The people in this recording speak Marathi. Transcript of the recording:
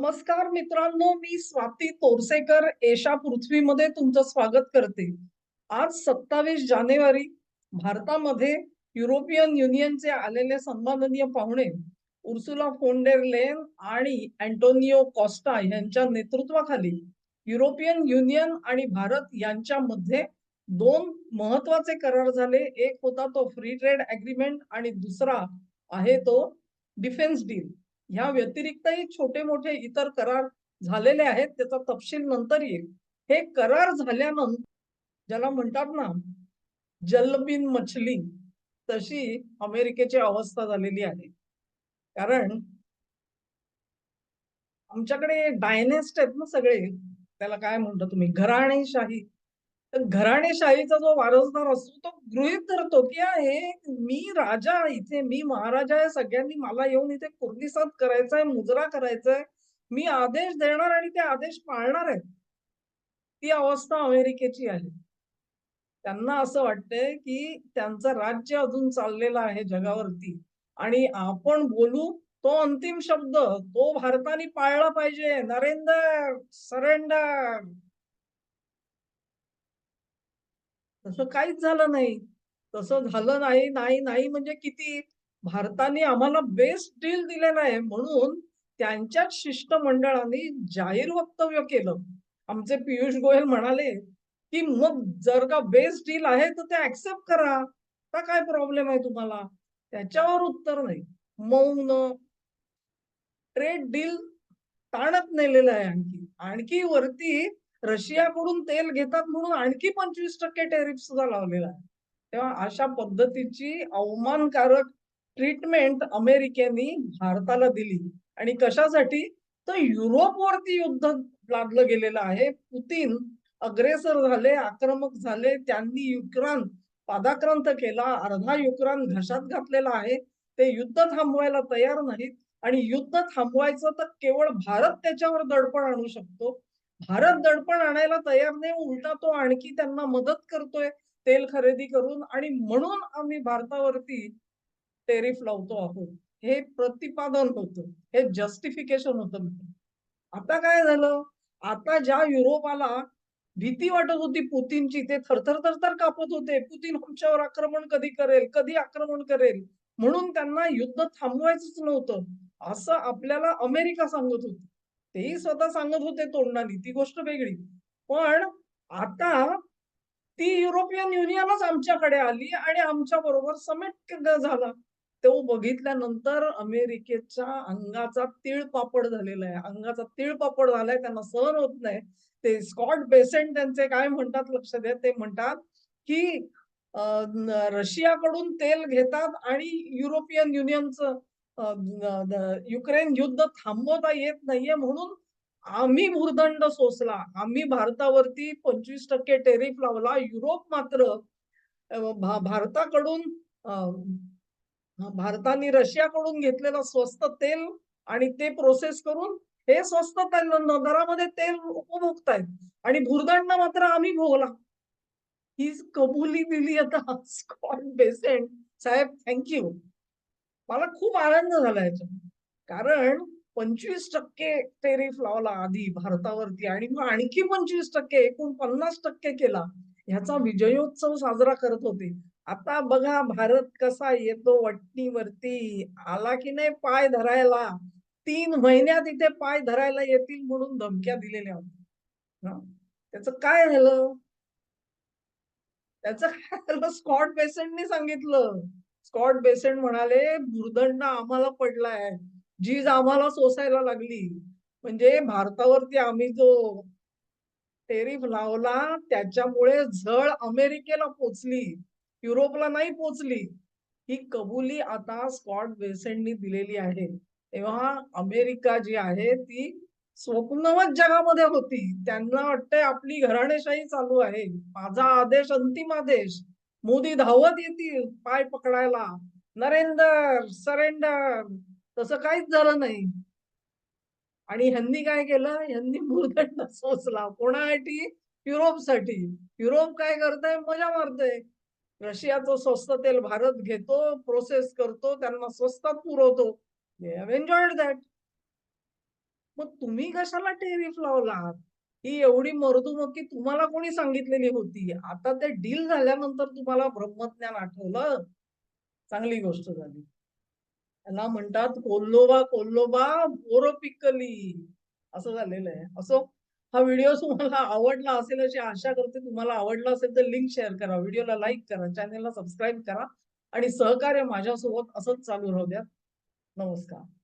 नमस्कार मित्रांनो, मी स्वाती तोरसेकर एशा पृथ्वीमध्ये तुमचं स्वागत करते. आज 27 जानेवारी भारतामध्ये युरोपियन युनियनचे आलेले सन्माननीय पाहुणे उर्सुला फोन डेर लेन आणि अँटोनियो कॉस्टा यांच्या नेतृत्वाखाली युरोपियन युनियन आणि भारत यांच्यामध्ये दोन महत्वाचे करार झाले. एक होता तो फ्री ट्रेड अग्रीमेंट आणि दुसरा आहे तो डिफेन्स डील. ह्या व्यतिरिक्तही छोटे मोठे इतर करार झालेले आहेत, त्याचा तपशील नंतर येईल. हे करार झाल्यानंतर ज्याला म्हणतात ना जलबिन मछली, तशी अमेरिकेची अवस्था झालेली आहे. कारण आमच्याकडे डायनेस्ट आहेत ना सगळे, त्याला काय म्हणता तुम्ही, घराणेशाही. तर घराणेशाहीचा जो वारसदार असतो तो गृहीत धरतो की हे मी राजा, इथे मी महाराजा आहे, सगळ्यांनी मला येऊन इथे कुर्दिसात करायचंय, मुजरा करायचंय, मी आदेश देणार आणि ते आदेश पाळणार आहेत. ती अवस्था अमेरिकेची आहे. त्यांना असं वाटतंय की त्यांचं राज्य अजून चाललेलं आहे जगावरती आणि आपण बोलू तो अंतिम शब्द तो भारताने पाळला पाहिजे. नरेंद्र सरेंडर. तसं काहीच झालं नाही. तसं झालं नाही, नाही, नाही म्हणजे किती? भारताने आम्हाला बेस्ट डील दिलेलं आहे म्हणून त्यांच्याच शिष्टमंडळाने जाहीर वक्तव्य केलं. आमचे पियुष गोयल म्हणाले, की "मग जर का बेस्ट डील आहे तर ते ॲक्सेप्ट करा. आता काय प्रॉब्लेम आहे तुम्हाला?" त्याच्यावर उत्तर नाही. मौन. ट्रेड डील ताणत नेलेलं आहे आणखी. आणखी वरती रशियाकडून तेल घेतात म्हणून आणखी 25% टॅरिफ सुद्धा लावलेला आहे. तेव्हा अशा पद्धतीची अवमानकारक ट्रीटमेंट अमेरिकेने भारताला दिली आणि कशासाठी? तर युरोपवरती युद्ध लादलं गेलेलं आहे. पुतीन अग्रेसर झाले, आक्रमक झाले. त्यांनी युक्रेन पादाक्रांत केला, अर्धा युक्रेन घशात घातलेला आहे. ते युद्ध थांबवायला तयार नाहीत. आणि युद्ध थांबवायचं तर केवळ भारत त्याच्यावर दडपण आणू शकतो. भारत दडपण आणायला तयार नाही, उलटा तो आणखी त्यांना मदत करतोय तेल खरेदी करून आणि म्हणून आम्ही भारतावरती टेरिफ लावतो आहोत. हे प्रतिपादन होतं, हे जस्टिफिकेशन होतं. आता काय झालं? आता ज्या युरोपाला भीती वाटत होती पुतीनची, ते थरथर थरथर कापत होते. पुतीन आमच्यावर आक्रमण कधी करेल, कधी आक्रमण करेल, म्हणून त्यांना युद्ध थांबवायचंच नव्हतं असं आपल्याला अमेरिका सांगत होती. तेही स्वतः सांगत होते तोंडाने, ती गोष्ट वेगळी. पण आता ती युरोपियन युनियनच आमच्याकडे आली आणि आमच्या बरोबर समेट झाला. तो बघितल्यानंतर अमेरिकेच्या अंगाचा तीळपापड झालेला आहे. अंगाचा तीळपापड झालाय, त्यांना सहन होत नाही. ते स्कॉट बेसेंट त्यांचे काय म्हणतात लक्ष द्या, ते म्हणतात की रशियाकडून तेल घेतात आणि युरोपियन युनियनचं युक्रेन युद्ध थांबवता येत नाहीये म्हणून आम्ही भूर्दंड सोसला. आम्ही भारतावरती 25% टेरिफ लावला. युरोप मात्र भारताकडून भारताने रशियाकडून घेतलेलं स्वस्त तेल आणि ते प्रोसेस करून हे स्वस्त दरामध्ये तेल उपभोगतायत आणि भूर्दंड मात्र आम्ही भोगला. ही कबुली दिली आता स्कॉट बेसेंट साहेब. थँक्यू. मला खूप आनंद झाला याच्यात. कारण 25% टेरिफ लावला आधी भारतावरती आणि मग आणखी 25% एकूण 50% केला. ह्याचा विजयोत्सव साजरा करत होते. आता बघा भारत कसा येतो वटणीवरती. आला की नाही पाय धरायला. 3 महिन्यात इथे पाय धरायला येतील म्हणून धमक्या दिलेल्या होत्या. त्याचं काय झालं? त्याचं काय झालं? स्कॉट बेसेंटनी सांगितलं. स्कॉट बेसेंट म्हणाले, "भुर्दंड आम्हाला पडलाय. झीज आम्हाला सोसायला लागली." म्हणजे भारतावरती आम्ही जो टेरिफ लावला त्याच्यामुळे झळ अमेरिकेला पोचली, युरोपला नाही पोचली. ही कबुली आता स्कॉट बेसेंटनी दिलेली आहे. तेव्हा अमेरिका जी आहे ती स्वप्नवत जगामध्ये होती. त्यांना वाटतंय आपली घराणेशाही चालू आहे. माझा आदेश अंतिम आदेश. मोदी धावत येतील पाय पकडायला. नरेंद्र सरेंडर. तसं काहीच झालं नाही. आणि ह्यांनी काय केलं? ह्यांनी भूर्दंड सोसला. कोणासाठी? युरोपसाठी. युरोप काय करतंय? मजा मारतंय. रशियाचं स्वस्त तेल भारत घेतो, प्रोसेस करतो, त्यांना स्वस्तात पुरवतो. They have enjoyed that. मग तुम्ही कशाला टेरिफ लावलात? ही एवढी मर्दुमकी तुम्हाला कोणी सांगितलेली होती? आता ते डील झाल्यानंतर तुम्हाला ब्रह्मज्ञान आठवलं? चांगली गोष्ट झाली. त्याला म्हणतात कोल्होबा कोल्होबा पोरं पिकली. असं झालेलं आहे. असो, हा व्हिडिओ तुम्हाला आवडला असेल अशी आशा करते. तुम्हाला आवडला असेल तर लिंक शेअर करा, व्हिडिओला लाईक करा, चॅनेलला सबस्क्राईब करा आणि सहकार्य माझ्यासोबत असंच चालू राहू द्या. नमस्कार.